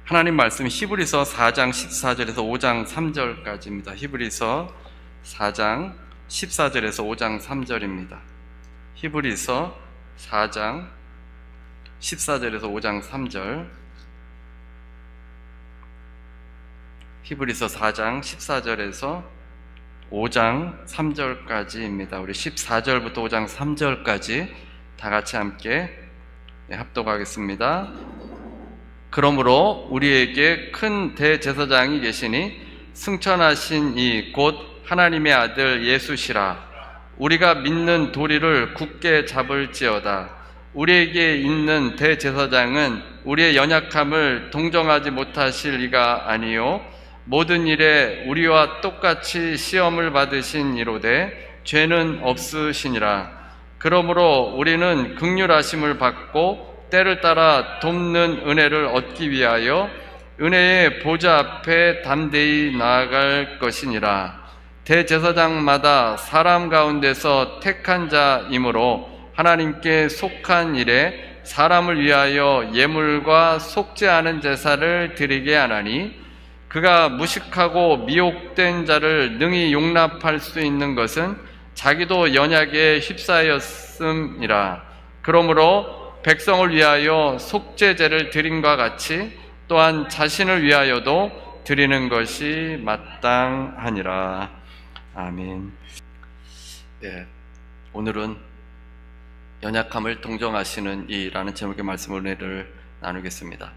하나님 말씀 히브리서 4장 14절에서 5장 3절까지입니다. 히브리서 4장 14절에서 5장 3절입니다. 히브리서 4장 14절에서 5장 3절. 히브리서 4장 14절에서 5장 3절까지입니다. 우리 14절부터 5장 3절까지 다 같이 함께 합독하겠습니다. 그러므로 우리에게 큰 대제사장이 계시니 승천하신 이 곧 하나님의 아들 예수시라. 우리가 믿는 도리를 굳게 잡을지어다. 우리에게 있는 대제사장은 우리의 연약함을 동정하지 못하실 이가 아니요 모든 일에 우리와 똑같이 시험을 받으신 이로되 죄는 없으시니라. 그러므로 우리는 긍휼하심을 받고 때를 따라 돕는 은혜를 얻기 위하여 은혜의 보좌 앞에 담대히 나아갈 것이니라. 대제사장마다 사람 가운데서 택한 자이므로 하나님께 속한 일에 사람을 위하여 예물과 속지 않은 제사를 드리게 하나니 그가 무식하고 미혹된 자를 능히 용납할 수 있는 것은 자기도 연약에 휩싸였음이라. 그러므로 백성을 위하여 속죄제를 드림과 같이 또한 자신을 위하여도 드리는 것이 마땅하니라. 아멘. 오늘은 연약함을 동정하시는 이라는 제목의 말씀 은혜를 나누겠습니다.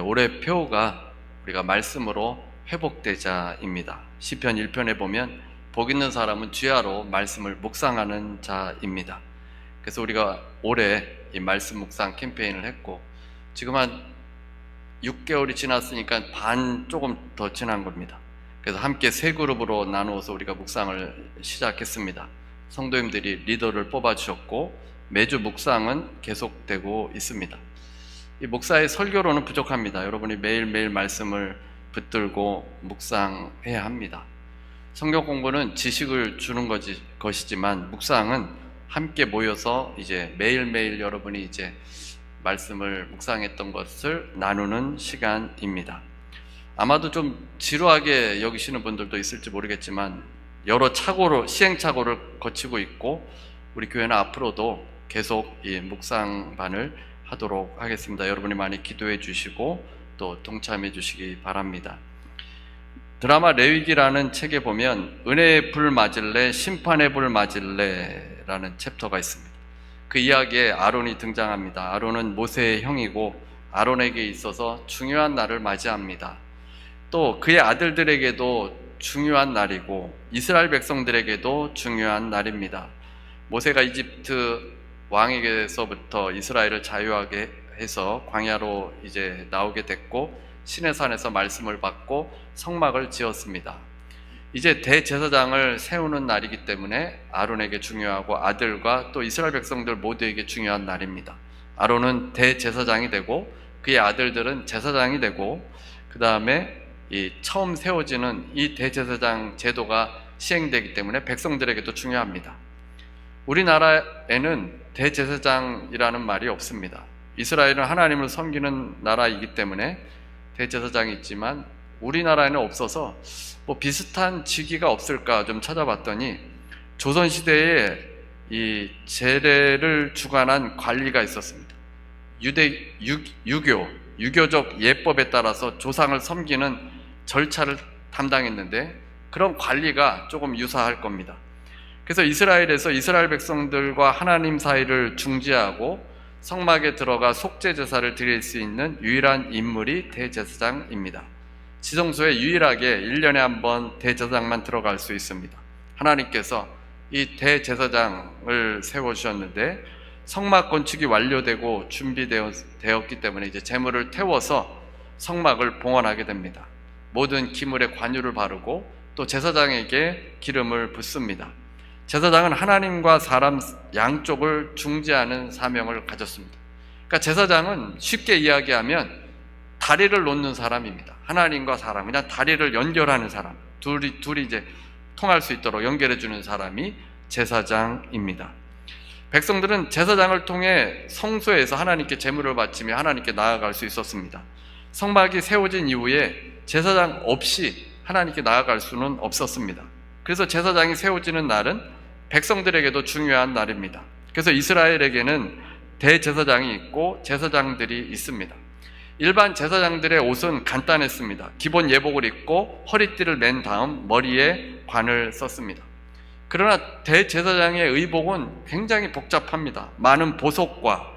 올해 표어가 우리가 말씀으로 회복되자입니다. 시편 1편에 보면 복 있는 사람은 주야로 말씀을 묵상하는 자입니다. 그래서 우리가 올해 이 말씀 묵상 캠페인을 했고 지금 한 6개월이 지났으니까 반 조금 더 지난 겁니다. 그래서 함께 세 그룹으로 나누어서 우리가 묵상을 시작했습니다. 성도님들이 리더를 뽑아주셨고 매주 묵상은 계속되고 있습니다. 이 목사의 설교로는 부족합니다. 여러분이 매일매일 말씀을 붙들고 묵상해야 합니다. 성경 공부는 지식을 주는 것이지만 묵상은 함께 모여서 이제 매일매일 여러분이 이제 말씀을 묵상했던 것을 나누는 시간입니다. 아마도 좀 지루하게 여기시는 분들도 있을지 모르겠지만 여러 시행착오를 거치고 있고 우리 교회는 앞으로도 계속 이 묵상반을 하도록 하겠습니다. 여러분이 많이 기도해 주시고 또 동참해 주시기 바랍니다. 드라마 레위기라는 책에 보면 은혜의 불 맞을래 심판의 불 맞을래 라는 챕터가 있습니다. 그 이야기에 아론이 등장합니다. 아론은 모세의 형이고 아론에게 있어서 중요한 날을 맞이합니다. 또 그의 아들들에게도 중요한 날이고 이스라엘 백성들에게도 중요한 날입니다. 모세가 이집트 왕에게서부터 이스라엘을 자유하게 해서 광야로 이제 나오게 됐고 시내산에서 말씀을 받고 성막을 지었습니다. 이제 대제사장을 세우는 날이기 때문에 아론에게 중요하고 아들과 또 이스라엘 백성들 모두에게 중요한 날입니다. 아론은 대제사장이 되고 그의 아들들은 제사장이 되고 그 다음에 이 처음 세워지는 이 대제사장 제도가 시행되기 때문에 백성들에게도 중요합니다. 우리나라에는 대제사장이라는 말이 없습니다. 이스라엘은 하나님을 섬기는 나라이기 때문에 대제사장이 있지만 우리나라에는 없어서 뭐 비슷한 직위가 없을까 좀 찾아봤더니 조선시대에 이 제례를 주관한 관리가 있었습니다. 유교적 예법에 따라서 조상을 섬기는 절차를 담당했는데 그런 관리가 조금 유사할 겁니다. 그래서 이스라엘에서 이스라엘 백성들과 하나님 사이를 중지하고 성막에 들어가 속죄 제사를 드릴 수 있는 유일한 인물이 대제사장입니다. 지성소에 유일하게 1년에 한 번 대제사장만 들어갈 수 있습니다. 하나님께서 이 대제사장을 세워주셨는데 성막 건축이 완료되고 준비되었기 때문에 이제 제물을 태워서 성막을 봉헌하게 됩니다. 모든 기물에 관유를 바르고 또 제사장에게 기름을 붓습니다. 제사장은 하나님과 사람 양쪽을 중재하는 사명을 가졌습니다. 그러니까 제사장은 쉽게 이야기하면 다리를 놓는 사람입니다. 하나님과 사람, 그냥 다리를 연결하는 사람, 둘이 이제 통할 수 있도록 연결해 주는 사람이 제사장입니다. 백성들은 제사장을 통해 성소에서 하나님께 제물을 바치며 하나님께 나아갈 수 있었습니다. 성막이 세워진 이후에 제사장 없이 하나님께 나아갈 수는 없었습니다. 그래서 제사장이 세워지는 날은 백성들에게도 중요한 날입니다. 그래서 이스라엘에게는 대제사장이 있고 제사장들이 있습니다. 일반 제사장들의 옷은 간단했습니다. 기본 예복을 입고 허리띠를 맨 다음 머리에 관을 썼습니다. 그러나 대제사장의 의복은 굉장히 복잡합니다. 많은 보석과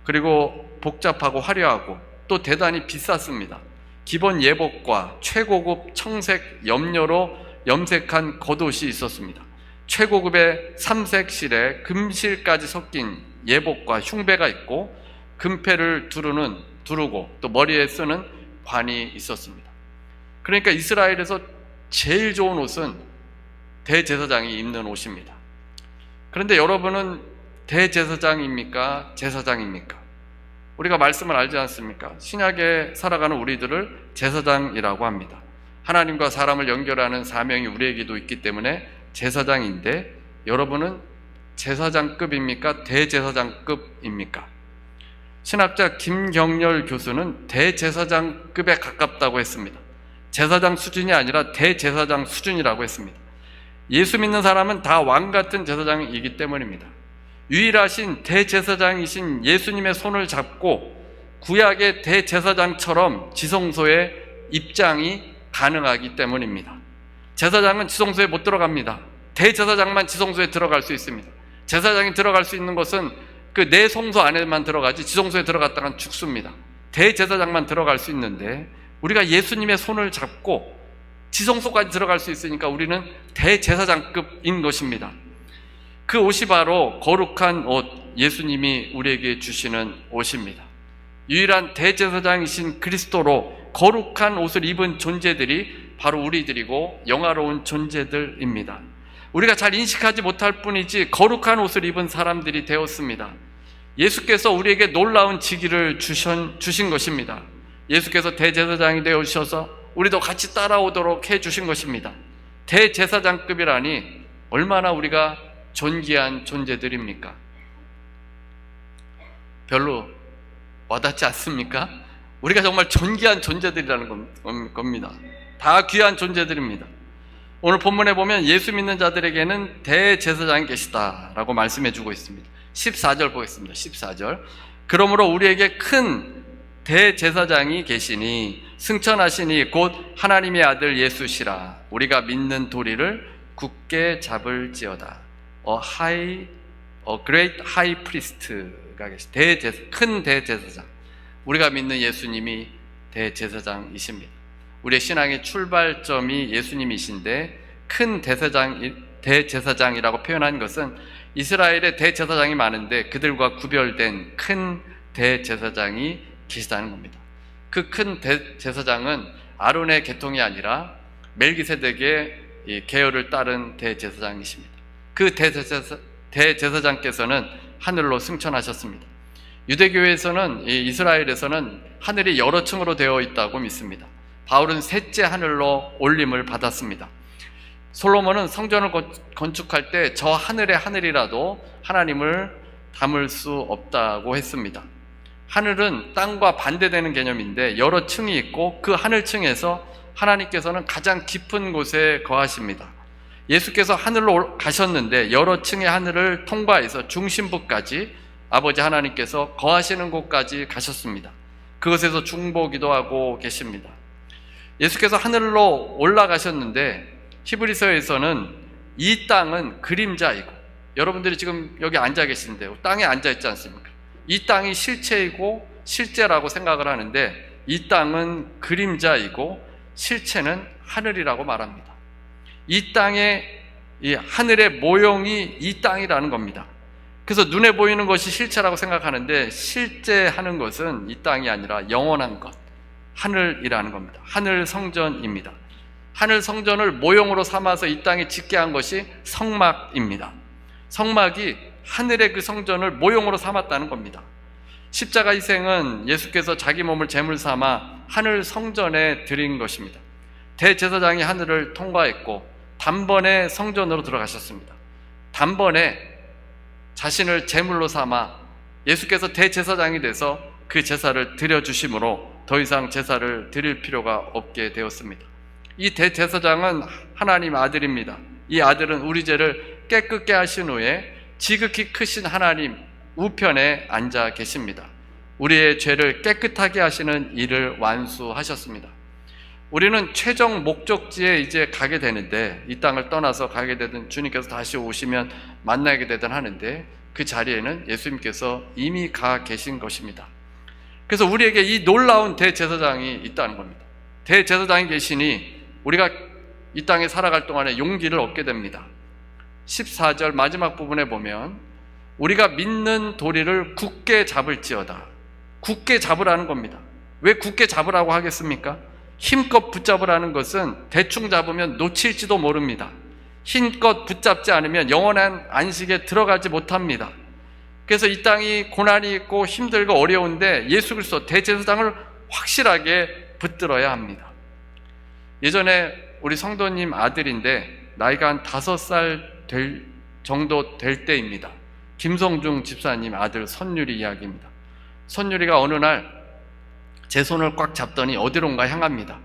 그리고 복잡하고 화려하고 또 대단히 비쌌습니다. 기본 예복과 최고급 청색 염료로 염색한 겉옷이 있었습니다. 최고급의 삼색실에 금실까지 섞인 예복과 흉배가 있고 금패를 두르고 또 머리에 쓰는 관이 있었습니다. 그러니까 이스라엘에서 제일 좋은 옷은 대제사장이 입는 옷입니다. 그런데 여러분은 대제사장입니까? 제사장입니까? 우리가 말씀을 알지 않습니까? 신약에 살아가는 우리들을 제사장이라고 합니다. 하나님과 사람을 연결하는 사명이 우리에게도 있기 때문에 제사장인데, 여러분은 제사장급입니까? 대제사장급입니까? 신학자 김경렬 교수는 대제사장급에 가깝다고 했습니다. 제사장 수준이 아니라 대제사장 수준이라고 했습니다. 예수 믿는 사람은 다 왕 같은 제사장이기 때문입니다. 유일하신 대제사장이신 예수님의 손을 잡고 구약의 대제사장처럼 지성소에 입장이 가능하기 때문입니다. 제사장은 지성소에 못 들어갑니다. 대제사장만 지성소에 들어갈 수 있습니다. 제사장이 들어갈 수 있는 것은 그 내 성소 안에만 들어가지 지성소에 들어갔다간 죽습니다. 대제사장만 들어갈 수 있는데, 우리가 예수님의 손을 잡고 지성소까지 들어갈 수 있으니까 우리는 대제사장급인 것입니다. 그 옷이 바로 거룩한 옷, 예수님이 우리에게 주시는 옷입니다. 유일한 대제사장이신 그리스도로 거룩한 옷을 입은 존재들이 바로 우리들이고 영화로운 존재들입니다. 우리가 잘 인식하지 못할 뿐이지 거룩한 옷을 입은 사람들이 되었습니다. 예수께서 우리에게 놀라운 직위를 주신 것입니다. 예수께서 대제사장이 되어주셔서 우리도 같이 따라오도록 해주신 것입니다. 대제사장급이라니 얼마나 우리가 존귀한 존재들입니까? 별로 와닿지 않습니까? 우리가 정말 존귀한 존재들이라는 겁니다. 다 귀한 존재들입니다. 오늘 본문에 보면 예수 믿는 자들에게는 대제사장이 계시다라고 말씀해 주고 있습니다. 14절 보겠습니다. 14절. 그러므로 우리에게 큰 대제사장이 계시니 승천하시니 곧 하나님의 아들 예수시라. 우리가 믿는 도리를 굳게 잡을지어다. great high priest가 큰 대제사장. 우리가 믿는 예수님이 대제사장이십니다. 우리의 신앙의 출발점이 예수님이신데, 큰 대제사장이라고 표현한 것은 이스라엘에 대제사장이 많은데 그들과 구별된 큰 대제사장이 계시다는 겁니다. 그 큰 대제사장은 아론의 계통이 아니라 멜기세덱의 계열을 따른 대제사장이십니다. 그 대제사장께서는 하늘로 승천하셨습니다. 유대교에서는, 이스라엘에서는 하늘이 여러 층으로 되어 있다고 믿습니다. 바울은 셋째 하늘로 올림을 받았습니다. 솔로몬은 성전을 건축할 때 저 하늘의 하늘이라도 하나님을 담을 수 없다고 했습니다. 하늘은 땅과 반대되는 개념인데 여러 층이 있고 그 하늘층에서 하나님께서는 가장 깊은 곳에 거하십니다. 예수께서 하늘로 가셨는데 여러 층의 하늘을 통과해서 중심부까지 아버지 하나님께서 거하시는 곳까지 가셨습니다. 그것에서 중보기도 하고 계십니다. 예수께서 하늘로 올라가셨는데 히브리서에서는 이 땅은 그림자이고, 여러분들이 지금 여기 앉아 계신데 땅에 앉아 있지 않습니까? 이 땅이 실체이고 실제라고 생각을 하는데 이 땅은 그림자이고 실체는 하늘이라고 말합니다. 이 땅의 이 하늘의 모형이 이 땅이라는 겁니다. 그래서 눈에 보이는 것이 실체라고 생각하는데 실제 하는 것은 이 땅이 아니라 영원한 것, 하늘이라는 겁니다. 하늘 성전입니다. 하늘 성전을 모형으로 삼아서 이 땅에 짓게 한 것이 성막입니다. 성막이 하늘의 그 성전을 모형으로 삼았다는 겁니다. 십자가 희생은 예수께서 자기 몸을 제물 삼아 하늘 성전에 드린 것입니다. 대제사장이 하늘을 통과했고 단번에 성전으로 들어가셨습니다. 단번에 자신을 제물로 삼아 예수께서 대제사장이 돼서 그 제사를 드려주심으로 더 이상 제사를 드릴 필요가 없게 되었습니다. 이 대제사장은 하나님 아들입니다. 이 아들은 우리 죄를 깨끗게 하신 후에 지극히 크신 하나님 우편에 앉아 계십니다. 우리의 죄를 깨끗하게 하시는 일을 완수하셨습니다. 우리는 최종 목적지에 이제 가게 되는데, 이 땅을 떠나서 가게 되든 주님께서 다시 오시면 만나게 되든 하는데, 그 자리에는 예수님께서 이미 가 계신 것입니다. 그래서 우리에게 이 놀라운 대제사장이 있다는 겁니다. 대제사장이 계시니 우리가 이 땅에 살아갈 동안에 용기를 얻게 됩니다. 14절 마지막 부분에 보면 우리가 믿는 도리를 굳게 잡을지어다. 굳게 잡으라는 겁니다. 왜 굳게 잡으라고 하겠습니까? 힘껏 붙잡으라는 것은 대충 잡으면 놓칠지도 모릅니다. 힘껏 붙잡지 않으면 영원한 안식에 들어가지 못합니다. 그래서 이 땅이 고난이 있고 힘들고 어려운데 예수 그리스도 대제사장을 확실하게 붙들어야 합니다. 예전에 우리 성도님 아들인데 나이가 한 5살 정도 될 때입니다. 김성중 집사님 아들 선율이 이야기입니다. 선율이가 어느 날 제 손을 꽉 잡더니 어디론가 향합니다.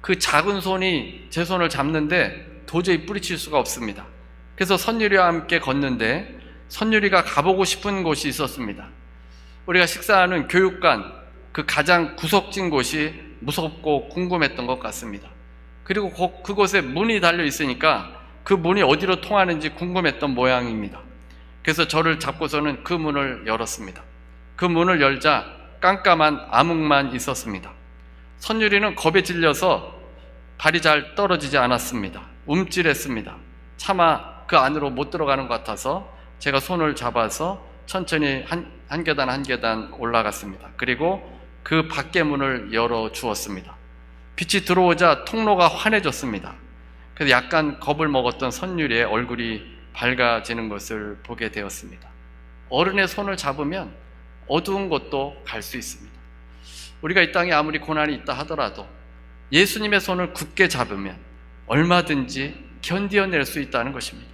그 작은 손이 제 손을 잡는데 도저히 뿌리칠 수가 없습니다. 그래서 선율이와 함께 걷는데 선율이가 가보고 싶은 곳이 있었습니다. 우리가 식사하는 교육관, 그 가장 구석진 곳이 무섭고 궁금했던 것 같습니다. 그리고 그곳에 문이 달려 있으니까 그 문이 어디로 통하는지 궁금했던 모양입니다. 그래서 저를 잡고서는 그 문을 열었습니다. 그 문을 열자 깜깜한 암흑만 있었습니다. 선율이는 겁에 질려서 발이 잘 떨어지지 않았습니다. 움찔했습니다. 차마 그 안으로 못 들어가는 것 같아서 제가 손을 잡아서 천천히 한 계단 한 계단 올라갔습니다. 그리고 그 밖에 문을 열어 주었습니다. 빛이 들어오자 통로가 환해졌습니다. 그래서 약간 겁을 먹었던 선율이의 얼굴이 밝아지는 것을 보게 되었습니다. 어른의 손을 잡으면 어두운 곳도 갈 수 있습니다. 우리가 이 땅에 아무리 고난이 있다 하더라도 예수님의 손을 굳게 잡으면 얼마든지 견디어낼 수 있다는 것입니다.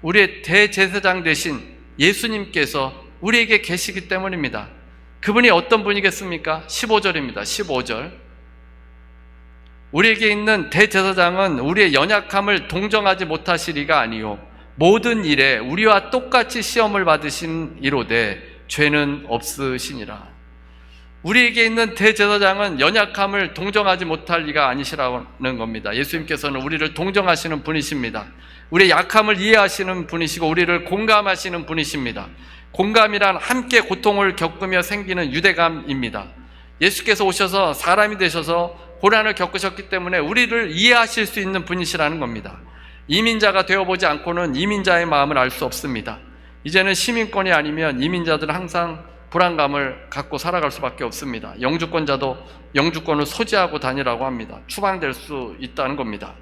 우리의 대제사장 되신 예수님께서 우리에게 계시기 때문입니다. 그분이 어떤 분이겠습니까? 15절입니다. 15절. 우리에게 있는 대제사장은 우리의 연약함을 동정하지 못하시리가 아니요 모든 일에 우리와 똑같이 시험을 받으신 이로되 죄는 없으시니라. 우리에게 있는 대제사장은 연약함을 동정하지 못할 리가 아니시라는 겁니다. 예수님께서는 우리를 동정하시는 분이십니다. 우리의 약함을 이해하시는 분이시고 우리를 공감하시는 분이십니다. 공감이란 함께 고통을 겪으며 생기는 유대감입니다. 예수께서 오셔서 사람이 되셔서 고난을 겪으셨기 때문에 우리를 이해하실 수 있는 분이시라는 겁니다. 이민자가 되어보지 않고는 이민자의 마음을 알 수 없습니다. 이제는 시민권이 아니면 이민자들은 항상 불안감을 갖고 살아갈 수밖에 없습니다. 영주권자도 영주권을 소지하고 다니라고 합니다. 추방될 수 있다는 겁니다.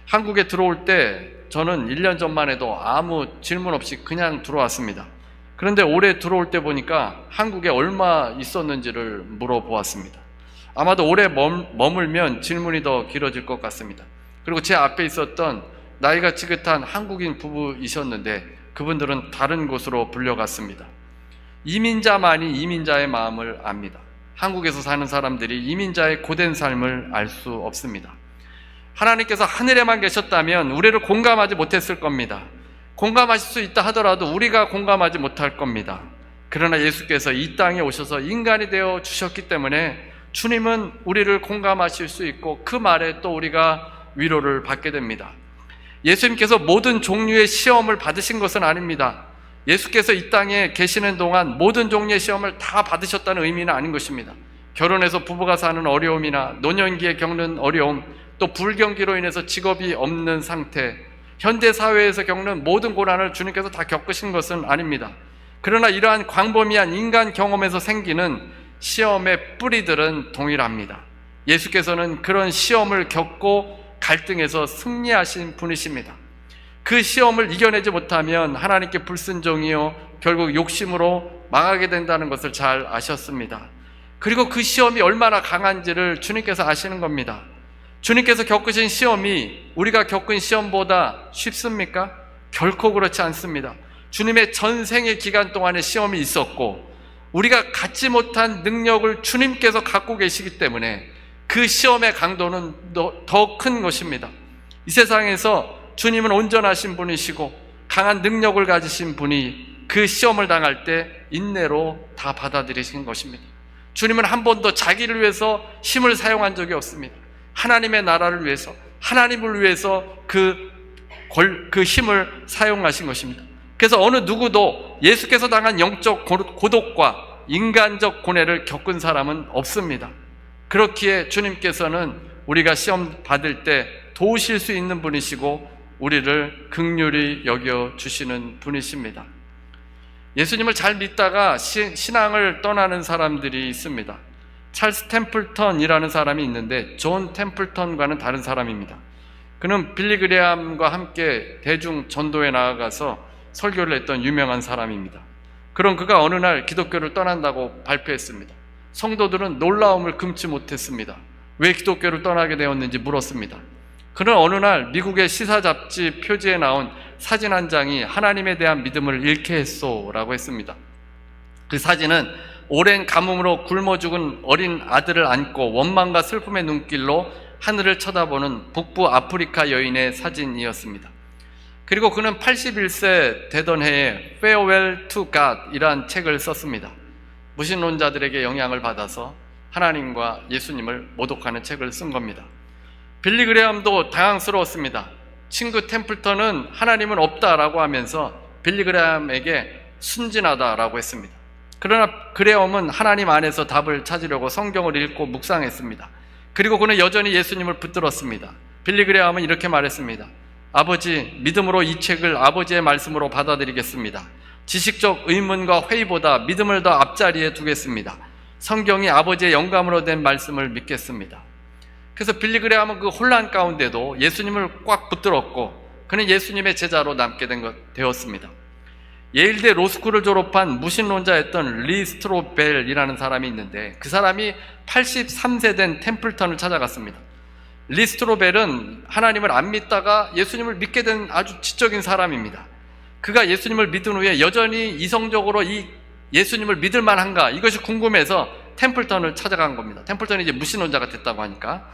한국에 들어올 때 저는 1년 전만 해도 아무 질문 없이 그냥 들어왔습니다. 그런데 올해 들어올 때 보니까 한국에 얼마 있었는지를 물어보았습니다. 아마도 오래 머물면 질문이 더 길어질 것 같습니다. 그리고 제 앞에 있었던 나이가 지긋한 한국인 부부이셨는데 그분들은 다른 곳으로 불려갔습니다. 이민자만이 이민자의 마음을 압니다. 한국에서 사는 사람들이 이민자의 고된 삶을 알 수 없습니다. 하나님께서 하늘에만 계셨다면 우리를 공감하지 못했을 겁니다. 공감하실 수 있다 하더라도 우리가 공감하지 못할 겁니다. 그러나 예수께서 이 땅에 오셔서 인간이 되어 주셨기 때문에 주님은 우리를 공감하실 수 있고 그 말에 또 우리가 위로를 받게 됩니다. 예수님께서 모든 종류의 시험을 받으신 것은 아닙니다. 예수께서 이 땅에 계시는 동안 모든 종류의 시험을 다 받으셨다는 의미는 아닌 것입니다. 결혼해서 부부가 사는 어려움이나 노년기에 겪는 어려움, 또 불경기로 인해서 직업이 없는 상태, 현대사회에서 겪는 모든 고난을 주님께서 다 겪으신 것은 아닙니다. 그러나 이러한 광범위한 인간 경험에서 생기는 시험의 뿌리들은 동일합니다. 예수께서는 그런 시험을 겪고 갈등에서 승리하신 분이십니다. 그 시험을 이겨내지 못하면 하나님께 불순종이요 결국 욕심으로 망하게 된다는 것을 잘 아셨습니다. 그리고 그 시험이 얼마나 강한지를 주님께서 아시는 겁니다. 주님께서 겪으신 시험이 우리가 겪은 시험보다 쉽습니까? 결코 그렇지 않습니다. 주님의 전생의 기간 동안에 시험이 있었고 우리가 갖지 못한 능력을 주님께서 갖고 계시기 때문에 그 시험의 강도는 더 큰 것입니다. 이 세상에서 주님은 온전하신 분이시고 강한 능력을 가지신 분이 그 시험을 당할 때 인내로 다 받아들이신 것입니다. 주님은 한 번도 자기를 위해서 힘을 사용한 적이 없습니다. 하나님의 나라를 위해서, 하나님을 위해서 그 힘을 사용하신 것입니다. 그래서 어느 누구도 예수께서 당한 영적 고독과 인간적 고뇌를 겪은 사람은 없습니다. 그렇기에 주님께서는 우리가 시험 받을 때 도우실 수 있는 분이시고 우리를 긍휼히 여겨주시는 분이십니다. 예수님을 잘 믿다가 신앙을 떠나는 사람들이 있습니다. 찰스 템플턴이라는 사람이 있는데 존 템플턴과는 다른 사람입니다. 그는 빌리 그레함과 함께 대중 전도에 나아가서 설교를 했던 유명한 사람입니다. 그런 그가 어느 날 기독교를 떠난다고 발표했습니다. 성도들은 놀라움을 금치 못했습니다. 왜 기독교를 떠나게 되었는지 물었습니다. 그는 어느 날 미국의 시사 잡지 표지에 나온 사진 한 장이 하나님에 대한 믿음을 잃게 했소 라고 했습니다. 그 사진은 오랜 가뭄으로 굶어 죽은 어린 아들을 안고 원망과 슬픔의 눈길로 하늘을 쳐다보는 북부 아프리카 여인의 사진이었습니다. 그리고 그는 81세 되던 해에 Farewell to God 이란 책을 썼습니다. 무신론자들에게 영향을 받아서 하나님과 예수님을 모독하는 책을 쓴 겁니다. 빌리 그레함도 당황스러웠습니다. 친구 템플턴은 하나님은 없다라고 하면서 빌리 그레함에게 순진하다라고 했습니다. 그러나 그레함은 하나님 안에서 답을 찾으려고 성경을 읽고 묵상했습니다. 그리고 그는 여전히 예수님을 붙들었습니다. 빌리 그레함은 이렇게 말했습니다. 아버지, 믿음으로 이 책을 아버지의 말씀으로 받아들이겠습니다. 지식적 의문과 회의보다 믿음을 더 앞자리에 두겠습니다. 성경이 아버지의 영감으로 된 말씀을 믿겠습니다. 그래서 빌리 그레함은 그 혼란 가운데도 예수님을 꽉 붙들었고 그는 예수님의 제자로 남게 되었습니다. 예일대 로스쿨을 졸업한 무신론자였던 리 스트로벨이라는 사람이 있는데 그 사람이 83세 된 템플턴을 찾아갔습니다. 리 스트로벨은 하나님을 안 믿다가 예수님을 믿게 된 아주 지적인 사람입니다. 그가 예수님을 믿은 후에 여전히 이성적으로 이 예수님을 믿을 만한가 이것이 궁금해서 템플턴을 찾아간 겁니다. 템플턴이 이제 무신론자가 됐다고 하니까.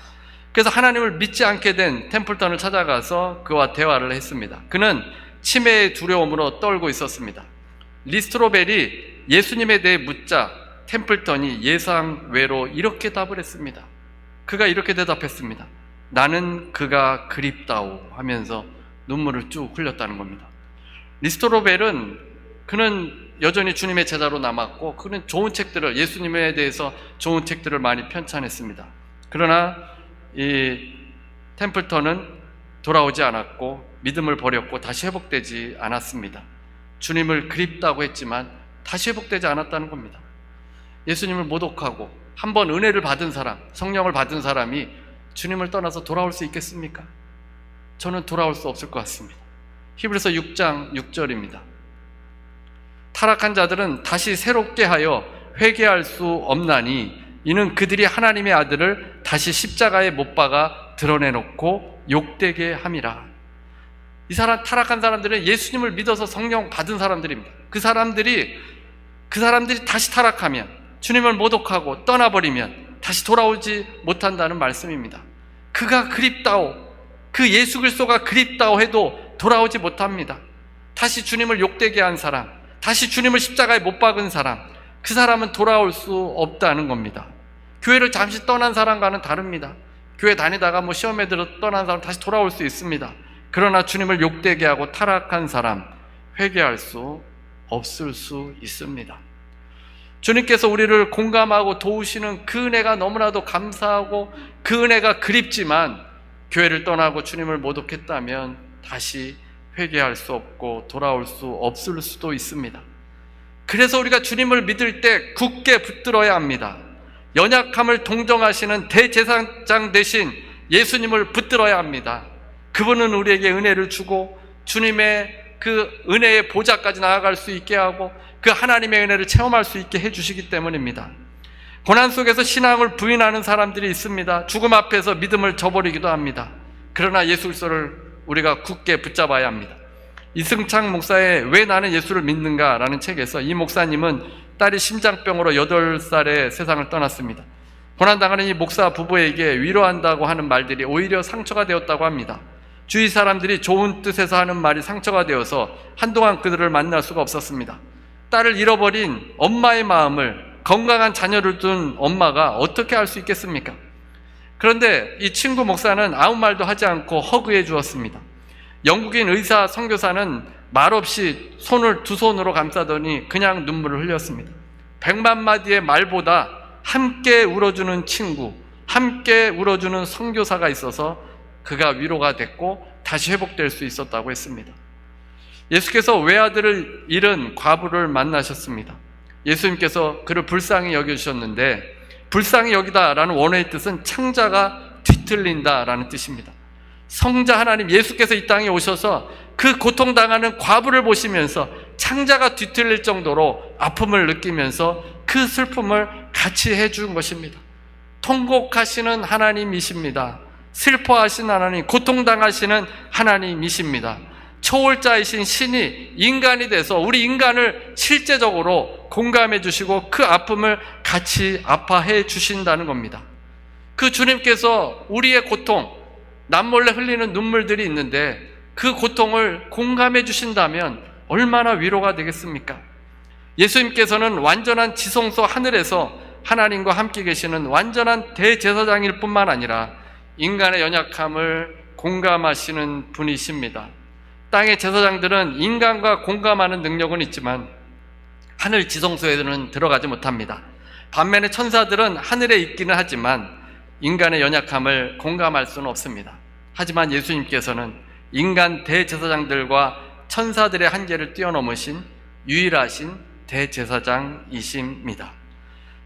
그래서 하나님을 믿지 않게 된 템플턴을 찾아가서 그와 대화를 했습니다. 그는 치매의 두려움으로 떨고 있었습니다. 리 스트로벨이 예수님에 대해 묻자 템플턴이 예상 외로 이렇게 답을 했습니다. 그가 이렇게 대답했습니다. 나는 그가 그립다오 하면서 눈물을 쭉 흘렸다는 겁니다. 리 스트로벨은 그는 여전히 주님의 제자로 남았고 그는 좋은 책들을 예수님에 대해서 좋은 책들을 많이 편찬했습니다. 그러나 이 템플턴은 돌아오지 않았고 믿음을 버렸고 다시 회복되지 않았습니다. 주님을 그립다고 했지만 다시 회복되지 않았다는 겁니다. 예수님을 모독하고 한번 은혜를 받은 사람, 성령을 받은 사람이 주님을 떠나서 돌아올 수 있겠습니까? 저는 돌아올 수 없을 것 같습니다. 히브리서 6장 6절입니다. 타락한 자들은 다시 새롭게 하여 회개할 수 없나니 이는 그들이 하나님의 아들을 다시 십자가에 못 박아 드러내놓고 욕되게 함이라. 이 사람 타락한 사람들은 예수님을 믿어서 성령 받은 사람들입니다. 그 사람들이 다시 타락하면 주님을 모독하고 떠나버리면 다시 돌아오지 못한다는 말씀입니다. 그가 그립다오, 그 예수 그리스도가 그립다오 해도 돌아오지 못합니다. 다시 주님을 욕되게 한 사람, 다시 주님을 십자가에 못 박은 사람, 그 사람은 돌아올 수 없다는 겁니다. 교회를 잠시 떠난 사람과는 다릅니다. 교회 다니다가 시험에 들어 떠난 사람 다시 돌아올 수 있습니다. 그러나 주님을 욕되게 하고 타락한 사람 회개할 수 없을 수 있습니다. 주님께서 우리를 공감하고 도우시는 그 은혜가 너무나도 감사하고 그 은혜가 그립지만 교회를 떠나고 주님을 모독했다면 다시 회개할 수 없고 돌아올 수 없을 수도 있습니다. 그래서 우리가 주님을 믿을 때 굳게 붙들어야 합니다. 연약함을 동정하시는 대제사장 되신 예수님을 붙들어야 합니다. 그분은 우리에게 은혜를 주고 주님의 그 은혜의 보좌까지 나아갈 수 있게 하고 그 하나님의 은혜를 체험할 수 있게 해주시기 때문입니다. 고난 속에서 신앙을 부인하는 사람들이 있습니다. 죽음 앞에서 믿음을 저버리기도 합니다. 그러나 예수 그리스도를 우리가 굳게 붙잡아야 합니다. 이승창 목사의 왜 나는 예수를 믿는가 라는 책에서 이 목사님은 딸이 심장병으로 8살에 세상을 떠났습니다. 고난당하는 이 목사 부부에게 위로한다고 하는 말들이 오히려 상처가 되었다고 합니다. 주위 사람들이 좋은 뜻에서 하는 말이 상처가 되어서 한동안 그들을 만날 수가 없었습니다. 딸을 잃어버린 엄마의 마음을 건강한 자녀를 둔 엄마가 어떻게 알 수 있겠습니까? 그런데 이 친구 목사는 아무 말도 하지 않고 허그해 주었습니다. 영국인 의사 선교사는 말없이 손을 두 손으로 감싸더니 그냥 눈물을 흘렸습니다. 100만 마디의 말보다 함께 울어주는 친구, 함께 울어주는 선교사가 있어서 그가 위로가 됐고 다시 회복될 수 있었다고 했습니다. 예수께서 외아들을 잃은 과부를 만나셨습니다. 예수님께서 그를 불쌍히 여겨주셨는데, 불쌍히 여기다라는 원어의 뜻은 창자가 뒤틀린다라는 뜻입니다. 성자 하나님 예수께서 이 땅에 오셔서 그 고통당하는 과부를 보시면서 창자가 뒤틀릴 정도로 아픔을 느끼면서 그 슬픔을 같이 해준 것입니다. 통곡하시는 하나님이십니다. 슬퍼하시는 하나님, 고통당하시는 하나님이십니다. 초월자이신 신이 인간이 돼서 우리 인간을 실제적으로 공감해 주시고 그 아픔을 같이 아파해 주신다는 겁니다. 그 주님께서 우리의 고통, 남몰래 흘리는 눈물들이 있는데 그 고통을 공감해 주신다면 얼마나 위로가 되겠습니까? 예수님께서는 완전한 지성소 하늘에서 하나님과 함께 계시는 완전한 대제사장일 뿐만 아니라 인간의 연약함을 공감하시는 분이십니다. 땅의 제사장들은 인간과 공감하는 능력은 있지만 하늘 지성소에는 들어가지 못합니다. 반면에 천사들은 하늘에 있기는 하지만 인간의 연약함을 공감할 수는 없습니다. 하지만 예수님께서는 인간 대제사장들과 천사들의 한계를 뛰어넘으신 유일하신 대제사장이십니다.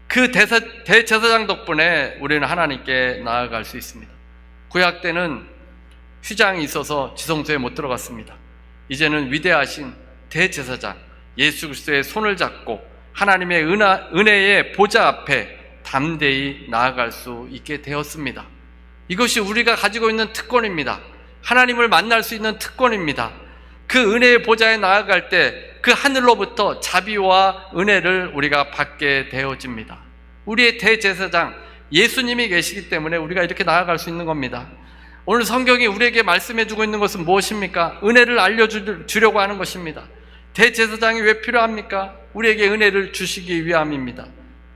그 대제사장 덕분에 우리는 하나님께 나아갈 수 있습니다. 구약 때는 휘장이 있어서 지성소에 못 들어갔습니다. 이제는 위대하신 대제사장 예수 그리스도의 손을 잡고 하나님의 은혜의 보좌 앞에 담대히 나아갈 수 있게 되었습니다. 이것이 우리가 가지고 있는 특권입니다. 하나님을 만날 수 있는 특권입니다. 그 은혜의 보좌에 나아갈 때 그 하늘로부터 자비와 은혜를 우리가 받게 되어집니다. 우리의 대제사장 예수님이 계시기 때문에 우리가 이렇게 나아갈 수 있는 겁니다. 오늘 성경이 우리에게 말씀해주고 있는 것은 무엇입니까? 은혜를 알려주려고 하는 것입니다. 대제사장이 왜 필요합니까? 우리에게 은혜를 주시기 위함입니다.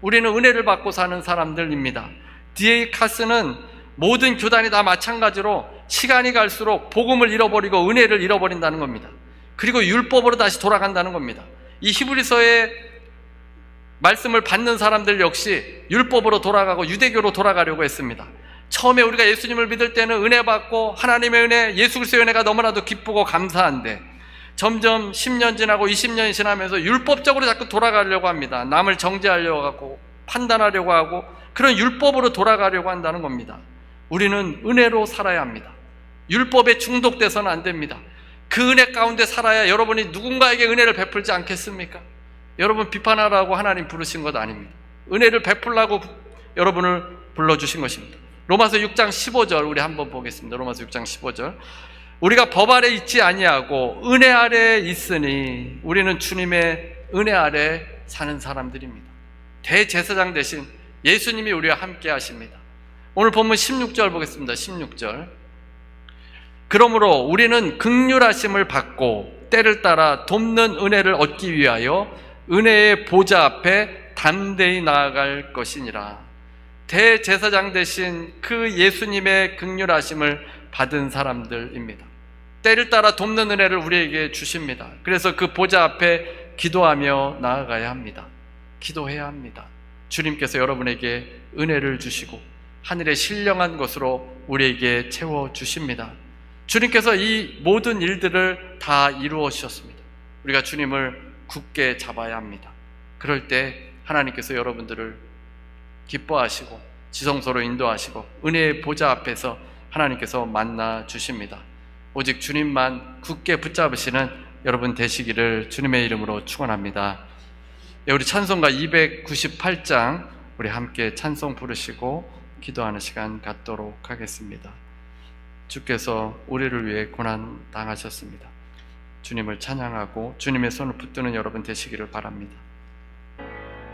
우리는 은혜를 받고 사는 사람들입니다. D.A. 카스는 모든 교단이 다 마찬가지로 시간이 갈수록 복음을 잃어버리고 은혜를 잃어버린다는 겁니다. 그리고 율법으로 다시 돌아간다는 겁니다. 이 히브리서의 말씀을 받는 사람들 역시 율법으로 돌아가고 유대교로 돌아가려고 했습니다. 처음에 우리가 예수님을 믿을 때는 은혜 받고 하나님의 은혜, 예수 그리스도의 은혜가 너무나도 기쁘고 감사한데 점점 10년 지나고 20년이 지나면서 율법적으로 자꾸 돌아가려고 합니다. 남을 정죄하려고 하고 판단하려고 하고 그런 율법으로 돌아가려고 한다는 겁니다. 우리는 은혜로 살아야 합니다. 율법에 중독돼서는 안 됩니다. 그 은혜 가운데 살아야 여러분이 누군가에게 은혜를 베풀지 않겠습니까? 여러분 비판하라고 하나님 부르신 것 아닙니다. 은혜를 베풀라고 여러분을 불러주신 것입니다. 로마서 6장 15절 우리 한번 보겠습니다. 로마서 6장 15절 우리가 법 아래 있지 아니하고 은혜 아래 있으니 우리는 주님의 은혜 아래 사는 사람들입니다. 대제사장 대신 예수님이 우리와 함께 하십니다. 오늘 본문 16절 보겠습니다. 16절 그러므로 우리는 긍휼하심을 받고 때를 따라 돕는 은혜를 얻기 위하여 은혜의 보좌 앞에 담대히 나아갈 것이니라. 대제사장 대신 그 예수님의 긍휼하심을 받은 사람들입니다. 때를 따라 돕는 은혜를 우리에게 주십니다. 그래서 그 보좌 앞에 기도하며 나아가야 합니다. 기도해야 합니다. 주님께서 여러분에게 은혜를 주시고 하늘의 신령한 것으로 우리에게 채워주십니다. 주님께서 이 모든 일들을 다 이루어 주셨습니다. 우리가 주님을 굳게 잡아야 합니다. 그럴 때 하나님께서 여러분들을 기뻐하시고 지성소로 인도하시고 은혜의 보좌 앞에서 하나님께서 만나 주십니다. 오직 주님만 굳게 붙잡으시는 여러분 되시기를 주님의 이름으로 축원합니다. 우리 찬송가 298장 우리 함께 찬송 부르시고 기도하는 시간 갖도록 하겠습니다. 주께서 우리를 위해 고난 당하셨습니다. 주님을 찬양하고 주님의 손을 붙드는 여러분 되시기를 바랍니다.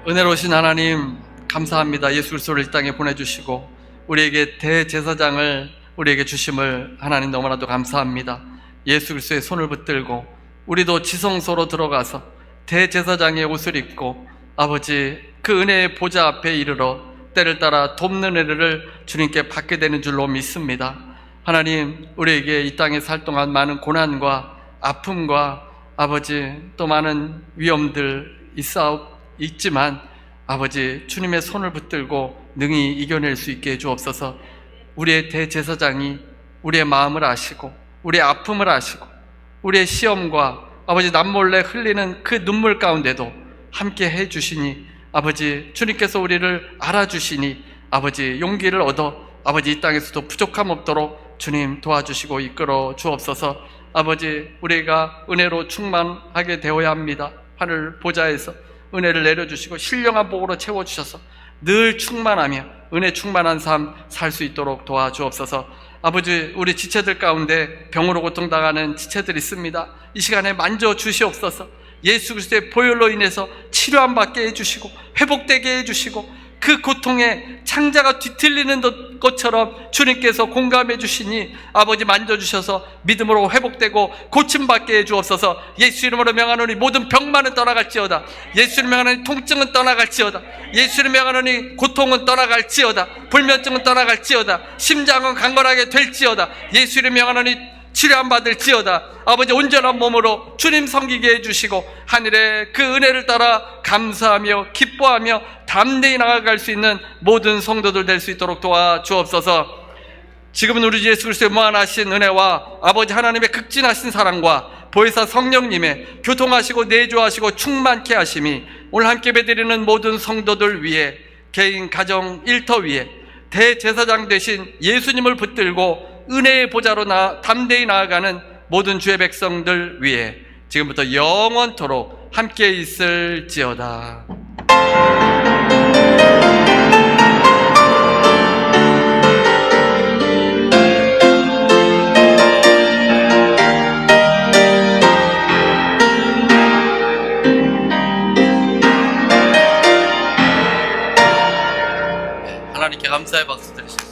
은혜로우신 하나님 감사합니다. 예수 그리스도를 이 땅에 보내주시고 우리에게 대제사장을 우리에게 주심을 하나님 너무나도 감사합니다. 예수 그리스도의 손을 붙들고 우리도 지성소로 들어가서 대제사장의 옷을 입고 아버지 그 은혜의 보좌 앞에 이르러 때를 따라 돕는 은혜를 주님께 받게 되는 줄로 믿습니다. 하나님, 우리에게 이 땅에 살 동안 많은 고난과 아픔과 아버지 또 많은 위험들 있지만 아버지 주님의 손을 붙들고 능히 이겨낼 수 있게 해주옵소서. 우리의 대제사장이 우리의 마음을 아시고 우리의 아픔을 아시고 우리의 시험과 아버지 남몰래 흘리는 그 눈물 가운데도 함께 해주시니 아버지 주님께서 우리를 알아주시니 아버지 용기를 얻어 아버지 이 땅에서도 부족함 없도록 주님 도와주시고 이끌어 주옵소서. 아버지 우리가 은혜로 충만하게 되어야 합니다. 하늘 보좌에서 은혜를 내려주시고 신령한 복으로 채워주셔서 늘 충만하며 은혜 충만한 삶 살 수 있도록 도와주옵소서. 아버지 우리 지체들 가운데 병으로 고통당하는 지체들이 있습니다. 이 시간에 만져주시옵소서. 예수 그리스도의 보혈로 인해서 치료함 받게 해주시고 회복되게 해주시고 그 고통에 창자가 뒤틀리는 것처럼 주님께서 공감해 주시니 아버지 만져주셔서 믿음으로 회복되고 고침받게 해주옵소서. 예수 이름으로 명하노니 모든 병만은 떠나갈지어다. 예수 이름으로 명하노니 통증은 떠나갈지어다. 예수 이름으로 명하노니 고통은 떠나갈지어다. 불면증은 떠나갈지어다. 심장은 강건하게 될지어다. 예수 이름으로 명하노니 치료함 받을지어다. 아버지 온전한 몸으로 주님 섬기게 해주시고 하늘의 그 은혜를 따라 감사하며 기뻐하며 담대히 나아갈 수 있는 모든 성도들 될 수 있도록 도와주옵소서. 지금은 우리 예수 그리스도의 무한하신 은혜와 아버지 하나님의 극진하신 사랑과 보혜사 성령님의 교통하시고 내주하시고 충만케 하심이 오늘 함께 배드리는 모든 성도들 위해 개인 가정 일터 위에 대제사장 되신 예수님을 붙들고 은혜의 보좌로 담대히 나아가는 모든 주의 백성들 위해 지금부터 영원토록 함께 있을지어다. 하나님께 감사의 박수 드리십시오.